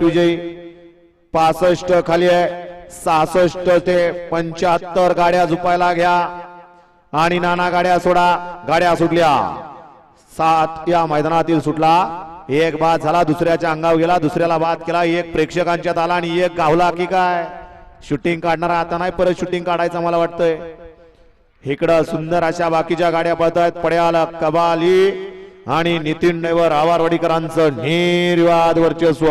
विजयी 65 खाली आहे 66 ते 75 गाड्या झुपायला घ्या आणि नाना गाड्या सोडा गाड्या सुटल्या 7 या मैदानातील सुटला एक बाद झाला दुसऱ्याच्या अंगावर गेला दुसऱ्याला बाद केला एक प्रेक्षकांच्यात आला आणि एक गावला की काय शूटिंग काढणारा आता नाही परत शूटिंग काढायचं मला वाटतंय इकडं सुंदर अशा बाकीच्या गाड्या पळतायत पड्याला कबाली आणि नितीन नेवर आवारवाडीकरांचं निर्वाद वर्चस्व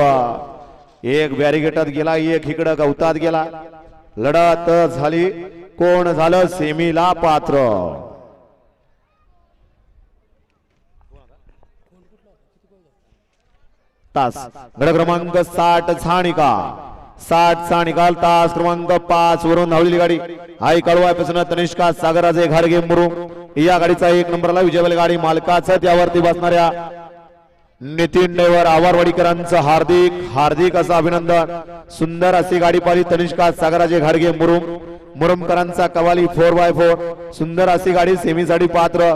एक बॅरिगेटात गेला एक इकडं गवतात गेला लढत झाली कोण झालं सेमीला पात्र तास गड क्रमांक 60 चा निकाल तास क्रमांक 5 वरून धावलेली गाडी आई कळवा पासून तनिष्का सागराजे घाडगे मुरुम या गाडीचा 1 नंबरला विजयवाली गाडी मालकाचं त्यावरती बसणाऱ्या नितीन नेवर आवारवाडीकरांचं हार्दिक असं अभिनंदन सुंदर अशी गाडी पाहिली तनिष्का सागराजे घाडगे मुरुमकरांचा कवाली 4x4 सुंदर अशी गाडी सेमीसाठी पात्र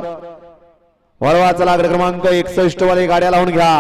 वळवा चला क्रमांक 61 वाली गाड्या लावून घ्या